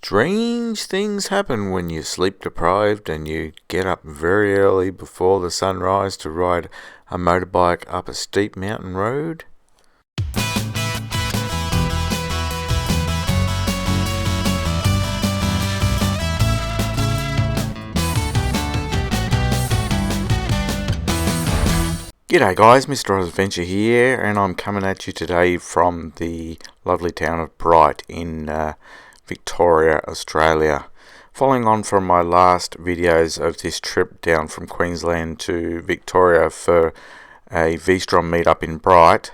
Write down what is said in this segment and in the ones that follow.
Strange things happen when you're sleep deprived and you get up very early before the sunrise to ride a motorbike up a steep mountain road. G'day guys, Mr. Adventure here, and I'm coming at you today from the lovely town of Bright in Victoria, Australia. Following on from my last videos of this trip down from Queensland to Victoria for a V-Strom meetup in Bright.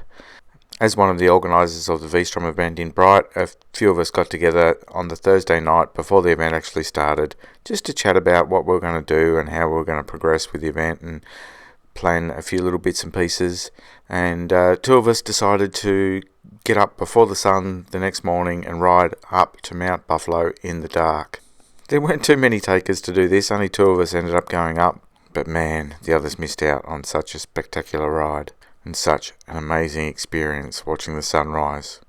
As one of the organisers of the V-Strom event in Bright, a few of us got together on the Thursday night before the event actually started, just to chat about what we're going to do and how we're going to progress with the event and plan a few little bits and pieces. And two of us decided to get up before the sun the next morning and ride up to Mount Buffalo in the dark. There weren't too many takers to do this, only two of us ended up going up, but man, the others missed out on such a spectacular ride and such an amazing experience watching the sunrise.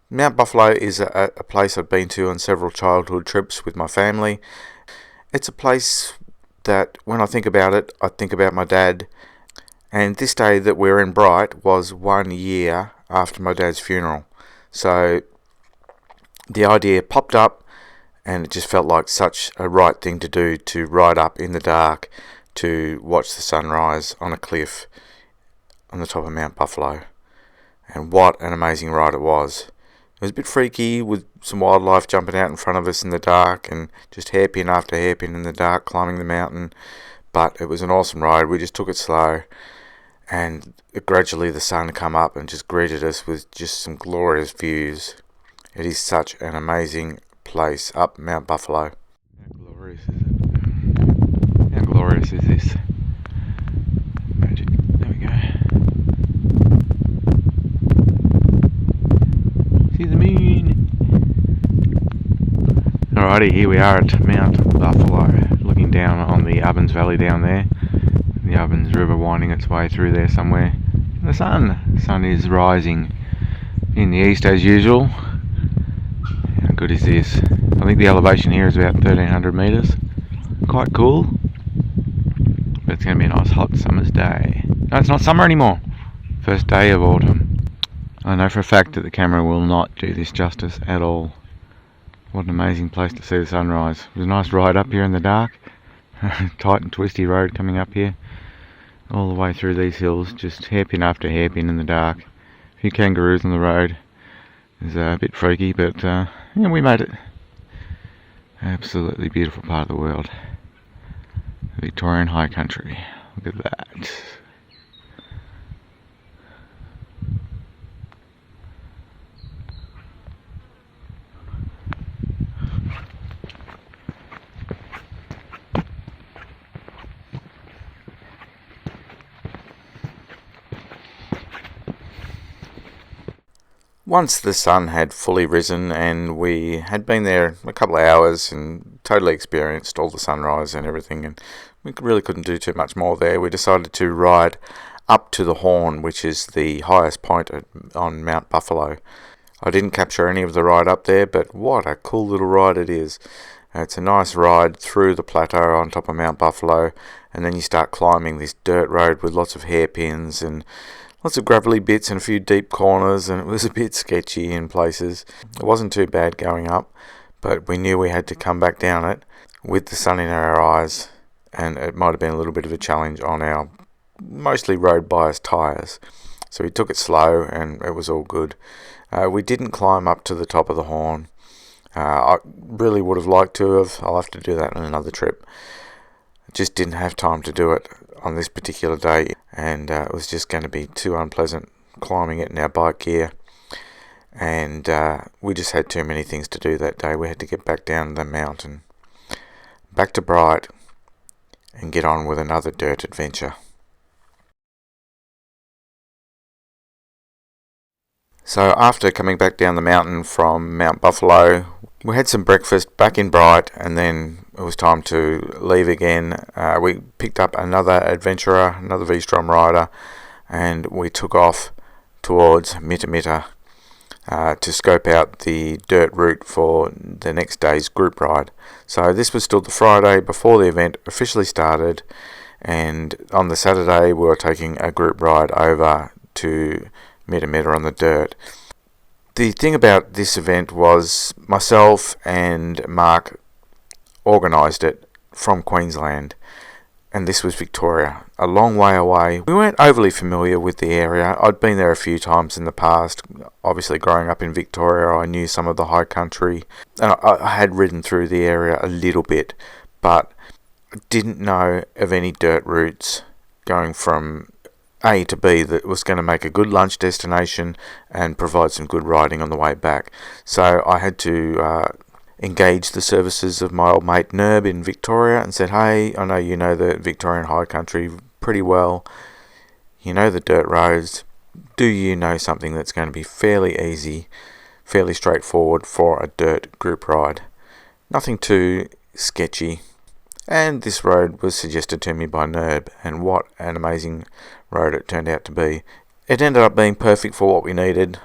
Mount Buffalo is a place I've been to on several childhood trips with my family. It's a place that when I think about it, I think about my dad. And this day that we're in Bright was 1 year after my dad's funeral. So the idea popped up and it just felt like such a right thing to do, to ride up in the dark to watch the sunrise on a cliff on the top of Mount Buffalo. And what an amazing ride it was. It was a bit freaky with some wildlife jumping out in front of us in the dark and just hairpin after hairpin in the dark climbing the mountain. But it was an awesome ride. We just took it slow, and gradually the sun come up and just greeted us with just some glorious views. It is such an amazing place up Mount Buffalo. How glorious is it? How glorious is this? Magic. There we go. See the moon. Alrighty, here we are at Mount Buffalo, looking down on the Ovens Valley down there. The Ovens River winding its way through there somewhere. And the sun is rising in the east as usual. How good is this? I think the elevation here is about 1300 metres. Quite cool. But it's going to be a nice hot summer's day. No, it's not summer anymore. First day of autumn. I know for a fact that the camera will not do this justice at all. What an amazing place to see the sunrise. It was a nice ride up here in the dark. Tight and twisty road coming up here. All the way through these hills, just hairpin after hairpin in the dark. A few kangaroos on the road. It was a bit freaky, but we made it. Absolutely beautiful part of the world. The Victorian High Country. Look at that. Once the sun had fully risen and we had been there a couple of hours and totally experienced all the sunrise and everything, and we really couldn't do too much more there, we decided to ride up to the Horn, which is the highest point on Mount Buffalo. I didn't capture any of the ride up there, but what a cool little ride it is. It's a nice ride through the plateau on top of Mount Buffalo, and then you start climbing this dirt road with lots of hairpins and lots of gravelly bits and a few deep corners, and it was a bit sketchy in places. It wasn't too bad going up, but we knew we had to come back down it with the sun in our eyes, and it might have been a little bit of a challenge on our mostly road biased tyres. So we took it slow and it was all good. We didn't climb up to the top of the Horn. I really would have liked to have. I'll have to do that on another trip. Just didn't have time to do it on this particular day, and it was just going to be too unpleasant climbing it in our bike gear, and we just had too many things to do that day. We had to get back down the mountain, back to Bright, and get on with another dirt adventure. So after coming back down the mountain from Mount Buffalo, we had some breakfast back in Bright, and then it was time to leave again. We picked up another adventurer, another V-Strom rider, and we took off towards Mitta Mitta. to scope out the dirt route for the next day's group ride. So this was still the Friday before the event officially started, and on the Saturday we were taking a group ride over to Mitta Mitta on the dirt. The thing about this event was myself and Mark organised it from Queensland, and this was Victoria, a long way away. We weren't overly familiar with the area. I'd been there a few times in the past. Obviously, growing up in Victoria, I knew some of the high country, and I had ridden through the area a little bit, but I didn't know of any dirt routes going from A to B that was going to make a good lunch destination and provide some good riding on the way back. So I had to engage the services of my old mate Nerb in Victoria and said, hey, I know you know the Victorian High Country pretty well. You know the dirt roads. Do you know something that's going to be fairly easy, fairly straightforward for a dirt group ride? Nothing too sketchy. And this road was suggested to me by Nerb, and what an amazing road it turned out to be. It ended up being perfect for what we needed,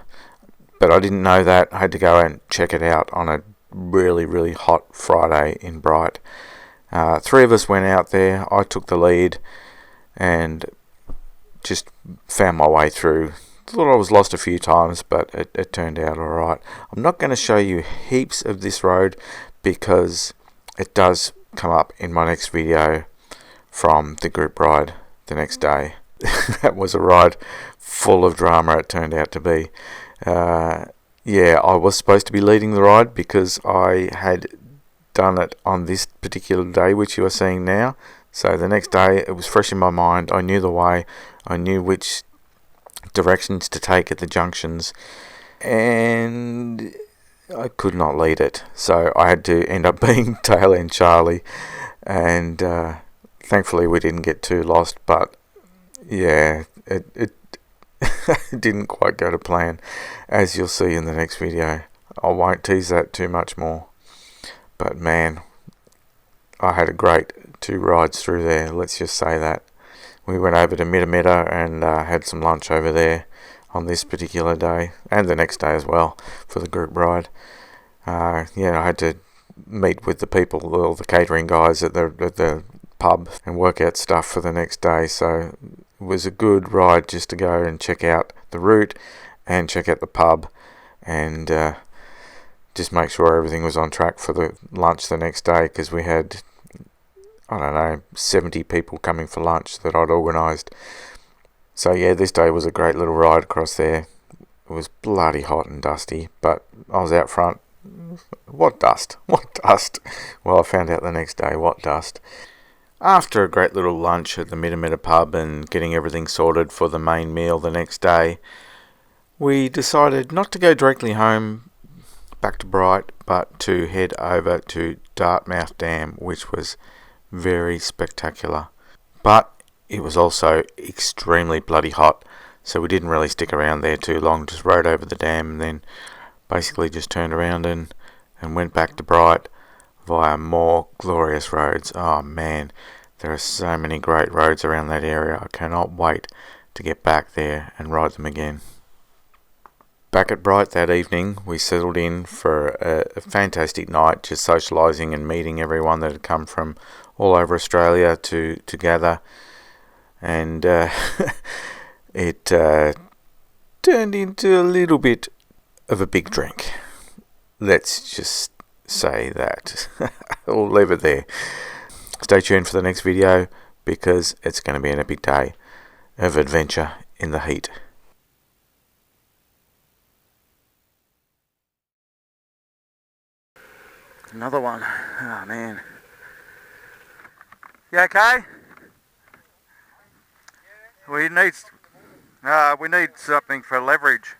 but I didn't know that. I had to go and check it out on a really hot Friday in Bright. 3 of us went out there. I took the lead and just found my way through. Thought I was lost a few times, but it turned out alright. I'm not going to show you heaps of this road because it does come up in my next video from the group ride the next day. That was a ride full of drama, it turned out to be. Yeah, I was supposed to be leading the ride because I had done it on this particular day, which you are seeing now. So the next day, it was fresh in my mind. I knew the way. I knew which directions to take at the junctions. And I could not lead it. So I had to end up being tail end Charlie. And thankfully, we didn't get too lost. But yeah, it didn't quite go to plan, as you'll see in the next video. I won't tease that too much more, but man, I had a great 2 rides through there, let's just say that. We went over to Mitta Mitta and had some lunch over there on this particular day, and the next day as well for the group ride. Yeah, I had to meet with the people, all the catering guys at the pub, and work out stuff for the next day. So it was a good ride just to go and check out the route and check out the pub and just make sure everything was on track for the lunch the next day, because we had, I don't know, 70 people coming for lunch that I'd organised. So yeah, this day was a great little ride across there. It was bloody hot and dusty, but I was out front. What dust? What dust? Well, I found out the next day what dust. After a great little lunch at the Mitta Mitta pub and getting everything sorted for the main meal the next day, we decided not to go directly home back to Bright, but to head over to Dartmouth Dam, which was very spectacular. But it was also extremely bloody hot, so we didn't really stick around there too long, just rode over the dam and then basically just turned around and went back to Bright via more glorious roads. Oh man, there are so many great roads around that area. I cannot wait to get back there and ride them again. Back at Bright that evening, we settled in for a fantastic night, just socialising and meeting everyone that had come from all over Australia to gather. And it turned into a little bit of a big drink. Let's just say that. We'll leave it there. Stay tuned for the next video, because it's going to be an epic day of adventure in the heat. Another one. Oh man. You okay? We need something for leverage.